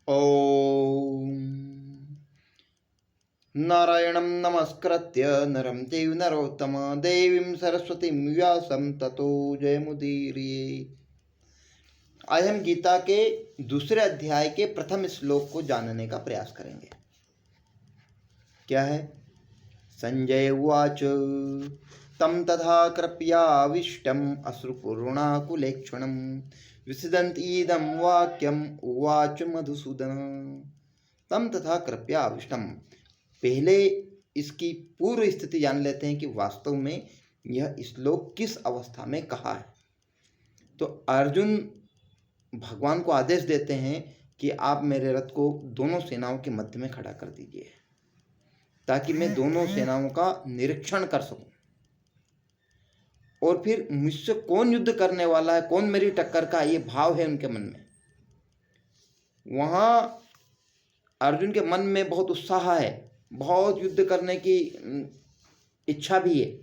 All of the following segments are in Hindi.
ॐ नारायणं नमस्कृत्य नरं चैव नरोत्तमं देवीं सरस्वतीं व्यासं ततो जयमुदीरये। आज हम गीता के दूसरे अध्याय के प्रथम श्लोक को जानने का प्रयास करेंगे। क्या है? संजय उवाच तं तथा कृपयाविष्टम् अश्रुपूर्णाकुलेक्षणं विसदन्तीदं वाक्यम् उवाच मधुसूदन। तम तथा कृपयाविष्टम। पहले इसकी पूर्व स्थिति जान लेते हैं कि वास्तव में यह श्लोक किस अवस्था में कहा है। तो अर्जुन भगवान को आदेश देते हैं कि आप मेरे रथ को दोनों सेनाओं के मध्य में खड़ा कर दीजिए ताकि मैं दोनों सेनाओं का निरीक्षण कर सकूं, और फिर मुझसे कौन युद्ध करने वाला है, कौन मेरी टक्कर का, ये भाव है उनके मन में। वहां अर्जुन के मन में बहुत उत्साह है, बहुत युद्ध करने की इच्छा भी है।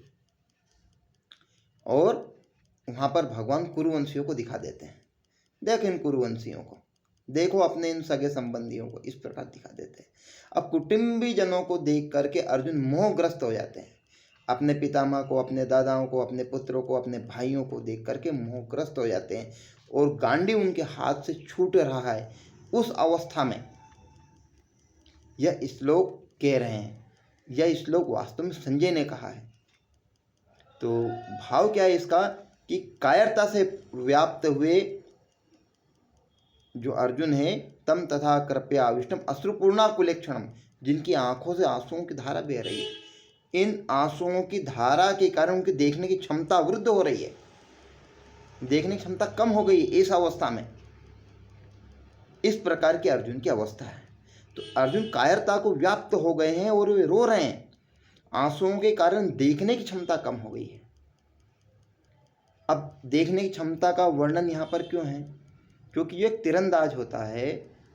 और वहां पर भगवान कुरुवंशियों को दिखा देते हैं, देखो इन कुरुवंशियों को, देखो अपने इन सगे संबंधियों को, इस प्रकार दिखा देते हैं। अब कुटुंबी जनों को देख करके अर्जुन मोहग्रस्त हो जाते हैं। अपने पितामह को, अपने दादाओं को, अपने पुत्रों को, अपने भाइयों को देख करके मोहग्रस्त हो जाते हैं और गांडी उनके हाथ से छूट रहा है। उस अवस्था में यह श्लोक कह रहे हैं। यह श्लोक वास्तव में संजय ने कहा है। तो भाव क्या है इसका कि कायरता से व्याप्त हुए जो अर्जुन है, तम तथा कृपया आविष्टम अश्रुपूर्णाकुलेक्षणम, जिनकी आंखों से आंसुओं की धारा बह रही है, इन आंसुओं की धारा के कारण उनकी देखने की क्षमता वृद्ध हो रही है, देखने की क्षमता कम हो गई है इस अवस्था में। इस प्रकार की अर्जुन की अवस्था है। तो अर्जुन कायरता को व्याप्त हो गए हैं और वे रो रहे हैं। आंसुओं के कारण देखने की क्षमता कम हो गई है। अब देखने की क्षमता का वर्णन यहाँ पर क्यों है? क्योंकि ये एक तीरंदाज होता है,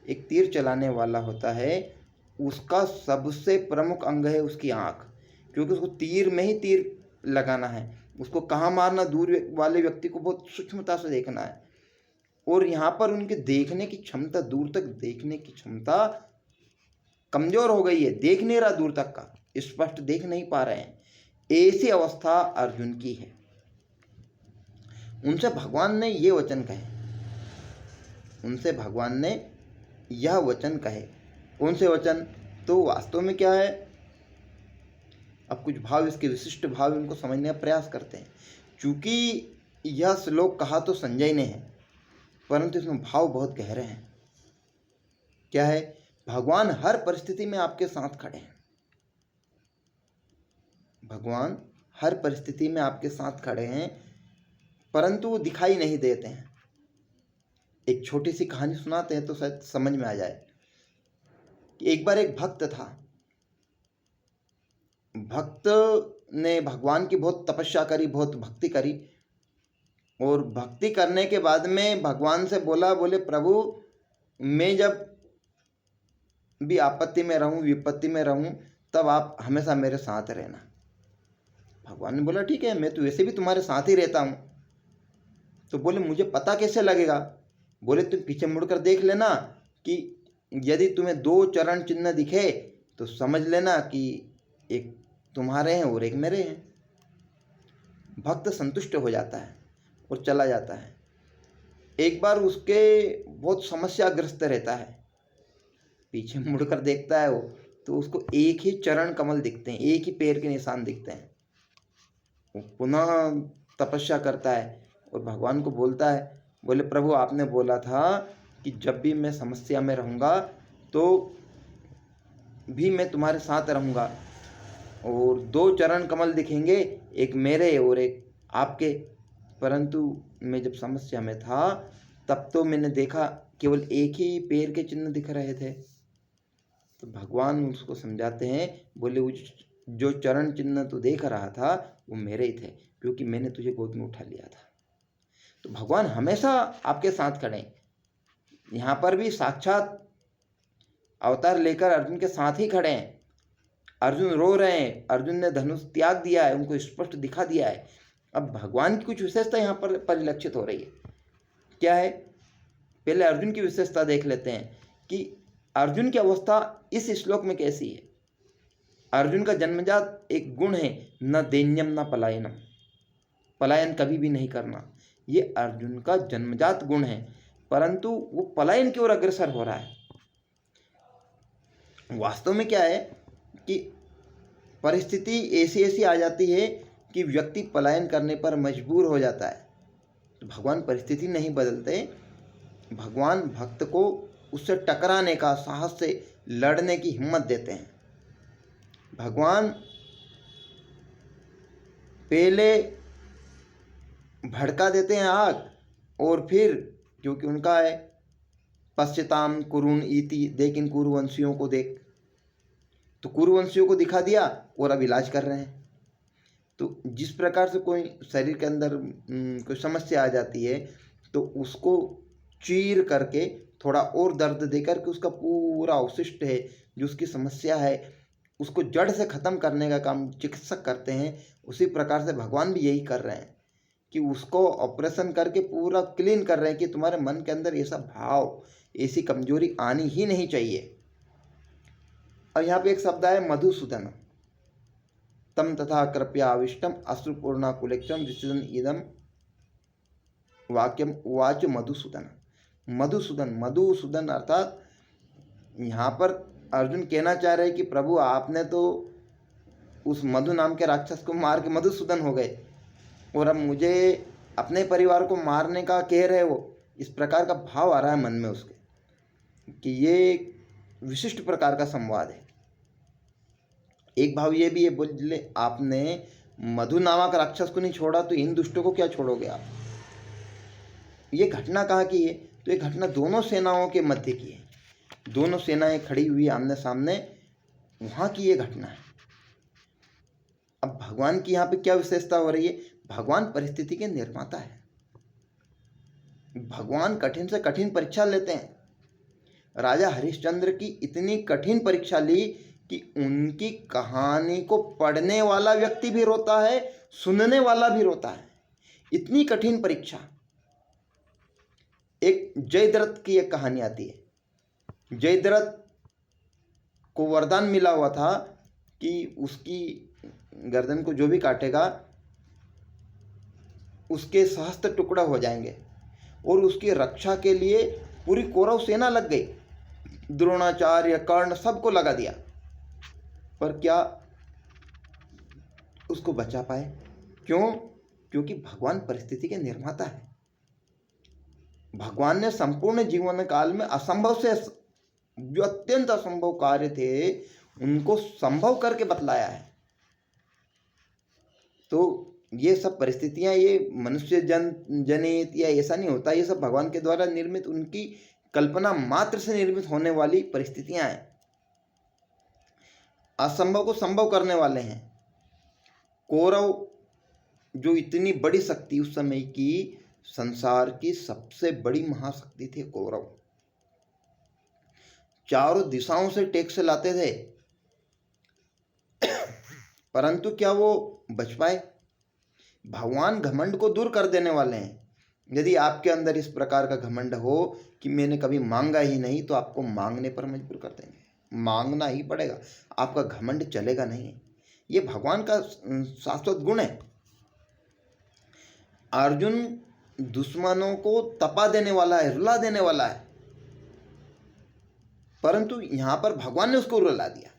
एक तीर चलाने वाला होता है, उसका सबसे प्रमुख अंग है उसकी आँख, क्योंकि उसको तीर में ही तीर लगाना है, उसको कहाँ मारना, दूर वाले व्यक्ति को बहुत सूक्ष्मता से देखना है। और यहाँ पर उनके देखने की क्षमता, दूर तक देखने की क्षमता कमजोर हो गई है, देख नहीं रहा, दूर तक का स्पष्ट देख नहीं पा रहे हैं। ऐसी अवस्था अर्जुन की है। उनसे भगवान ने ये वचन कहे, उनसे भगवान ने यह वचन कहे। कौन से वचन? तो वास्तव में क्या है, अब कुछ भाव, इसके विशिष्ट भाव इनको समझने का प्रयास करते हैं। चूंकि यह श्लोक कहा तो संजय ने है, परंतु इसमें भाव बहुत गहरे हैं। क्या है? भगवान हर परिस्थिति में आपके साथ खड़े हैं। भगवान हर परिस्थिति में आपके साथ खड़े हैं, परंतु वो दिखाई नहीं देते हैं। एक छोटी सी कहानी सुनाते हैं तो शायद समझ में आ जाए। एक बार एक भक्त था। भक्त ने भगवान की बहुत तपस्या करी, बहुत भक्ति करी, और भक्ति करने के बाद में भगवान से बोले प्रभु, मैं जब भी आपत्ति में रहूं, विपत्ति में रहूं, तब आप हमेशा मेरे साथ रहना। भगवान ने बोला ठीक है, मैं तो वैसे भी तुम्हारे साथ ही रहता हूं। तो बोले मुझे पता कैसे लगेगा? बोले तुम पीछे मुड़कर देख लेना कि यदि तुम्हें दो चरण चिन्ह दिखे तो समझ लेना कि एक तुम्हारे हैं और एक मेरे हैं। भक्त संतुष्ट हो जाता है और चला जाता है। एक बार उसके बहुत समस्याग्रस्त रहता है, पीछे मुड़कर देखता है वो, तो उसको एक ही चरण कमल दिखते हैं, एक ही पैर के निशान दिखते हैं। वो पुनः तपस्या करता है और भगवान को बोलता है, बोले प्रभु आपने बोला था कि जब भी मैं समस्या में रहूँगा तो भी मैं तुम्हारे साथ रहूँगा, और दो चरण कमल दिखेंगे, एक मेरे और एक आपके। परंतु मैं जब समस्या में था तब तो मैंने देखा केवल एक ही पैर के चिन्ह दिख रहे थे। तो भगवान उसको समझाते हैं, बोले वो जो चरण चिन्ह तू देख रहा था वो मेरे ही थे, क्योंकि मैंने तुझे गोद में उठा लिया था। तो भगवान हमेशा आपके साथ खड़े हैं। यहाँ पर भी साक्षात अवतार लेकर अर्जुन के साथ ही खड़े हैं। अर्जुन रो रहे हैं, अर्जुन ने धनुष त्याग दिया है, उनको स्पष्ट दिखा दिया है। अब भगवान की कुछ विशेषता यहाँ पर परिलक्षित हो रही है। क्या है? पहले अर्जुन की विशेषता देख लेते हैं कि अर्जुन की अवस्था इस श्लोक में कैसी है। अर्जुन का जन्मजात एक गुण है, न दैन्यम न पलायनम, पलायन कभी भी नहीं करना। ये अर्जुन का जन्मजात गुण है, परंतु वो पलायन की ओर अग्रसर हो रहा है। वास्तव में क्या है कि परिस्थिति ऐसी ऐसी आ जाती है कि व्यक्ति पलायन करने पर मजबूर हो जाता है। तो भगवान परिस्थिति नहीं बदलते, भगवान भक्त को उससे टकराने का, साहस से लड़ने की हिम्मत देते हैं। भगवान पहले भड़का देते हैं आग, और फिर क्योंकि उनका है पश्चिताम कुरुन इति, देख इन कुरुवंशियों को देख, तो कुरुवंशियों को दिखा दिया और अब इलाज कर रहे हैं। तो जिस प्रकार से कोई शरीर के अंदर कोई समस्या आ जाती है तो उसको चीर करके थोड़ा और दर्द दे करके उसका पूरा अवशिष्ट है जो उसकी समस्या है उसको जड़ से ख़त्म करने का काम चिकित्सक करते हैं, उसी प्रकार से भगवान भी यही कर रहे हैं कि उसको ऑपरेशन करके पूरा क्लीन कर रहे हैं कि तुम्हारे मन के अंदर ऐसा भाव, ऐसी कमजोरी आनी ही नहीं चाहिए। और यहाँ पे एक शब्द है मधुसूदन, तम तथा कृपया आविष्टम अश्रुपूर्णा कुलेक्षम विसर्जन इदम वाक्यम उवाच मधुसूदन। मधुसूदन, मधुसूदन अर्थात यहाँ पर अर्जुन कहना चाह रहे हैं कि प्रभु आपने तो उस मधु नाम के राक्षस को मार के मधुसूदन हो गए, और अब मुझे अपने परिवार को मारने का कह रहे हो। इस प्रकार का भाव आ रहा है मन में उसके कि ये विशिष्ट प्रकार का संवाद है। एक भाव ये भी है, बोले आपने मधु नामक राक्षस को नहीं छोड़ा तो इन दुष्टों को क्या छोड़ोगे आप। ये घटना कहाँ की है, तो ये घटना दोनों सेनाओं के मध्य की है। दोनों सेनाएं खड़ी हुई आमने सामने, वहाँ की ये घटना है। अब भगवान की यहाँ पे क्या विशेषता हो रही है, भगवान परिस्थिति के निर्माता है। भगवान कठिन से कठिन परीक्षा लेते हैं। राजा हरिश्चंद्र की इतनी कठिन परीक्षा ली कि उनकी कहानी को पढ़ने वाला व्यक्ति भी रोता है, सुनने वाला भी रोता है। इतनी कठिन परीक्षा। एक जयद्रथ की एक कहानी आती है। जयद्रथ को वरदान मिला हुआ था कि उसकी गर्दन को जो भी काटेगा उसके सहस्त्र टुकड़ा हो जाएंगे, और उसकी रक्षा के लिए पूरी कौरव सेना लग गई। द्रोणाचार्य, कर्ण सबको लगा दिया, पर क्या उसको बचा पाए? क्यों? क्योंकि भगवान परिस्थिति के निर्माता है। भगवान ने संपूर्ण जीवन काल में असंभव से जो अत्यंत असंभव कार्य थे उनको संभव करके बतलाया है। तो ये सब परिस्थितियां ये मनुष्य जनित या ऐसा नहीं होता, ये सब भगवान के द्वारा निर्मित, उनकी कल्पना मात्र से निर्मित होने वाली परिस्थितियां हैं। असंभव को संभव करने वाले हैं। कौरव जो इतनी बड़ी शक्ति, उस समय की संसार की सबसे बड़ी महाशक्ति थे कौरव। चारों दिशाओं से टैक्स लाते थे, परंतु क्या वो बच पाए? भगवान घमंड को दूर कर देने वाले हैं। यदि आपके अंदर इस प्रकार का घमंड हो कि मैंने कभी मांगा ही नहीं, तो आपको मांगने पर मजबूर कर देंगे। मांगना ही पड़ेगा, आपका घमंड चलेगा नहीं। ये भगवान का शाश्वत गुण है। अर्जुन दुश्मनों को तपा देने वाला है, रुला देने वाला है, परंतु यहां पर भगवान ने उसको रुला दिया।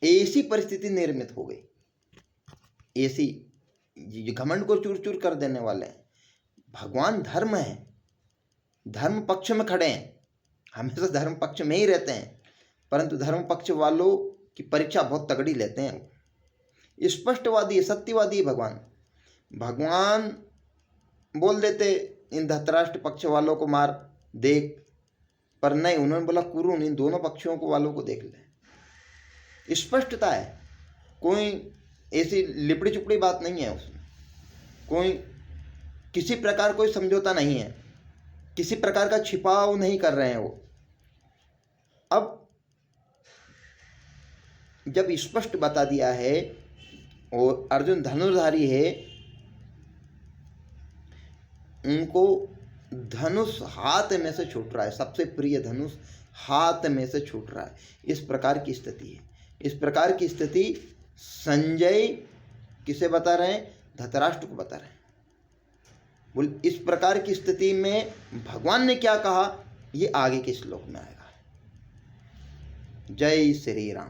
ऐसी परिस्थिति निर्मित हो गई, ऐसी घमंड को चूर चूर कर देने वाले हैं। भगवान धर्म है, धर्म पक्ष में खड़े हैं, हमेशा धर्म पक्ष में ही रहते हैं, परंतु धर्म पक्ष वालों की परीक्षा बहुत तगड़ी लेते हैं। स्पष्टवादी, सत्यवादी भगवान। भगवान बोल देते इन धृतराष्ट्र पक्ष वालों को मार देख, पर नहीं, उन्होंने बोला कुरुन, इन दोनों पक्षों को वालों को देख ले। स्पष्टता है, कोई ऐसी लिपड़ी चुपड़ी बात नहीं है उसमें, कोई किसी प्रकार कोई समझौता नहीं है, किसी प्रकार का छिपाव नहीं कर रहे हैं वो। अब जब स्पष्ट बता दिया है और अर्जुन धनुर्धारी है, उनको धनुष हाथ में से छूट रहा है, सबसे प्रिय धनुष हाथ में से छूट रहा है। इस प्रकार की स्थिति है। इस प्रकार की स्थिति संजय किसे बता रहे हैं? धृतराष्ट्र को बता रहे हैं। बोल इस प्रकार की स्थिति में भगवान ने क्या कहा, ये आगे के श्लोक में आएगा। जय श्री राम।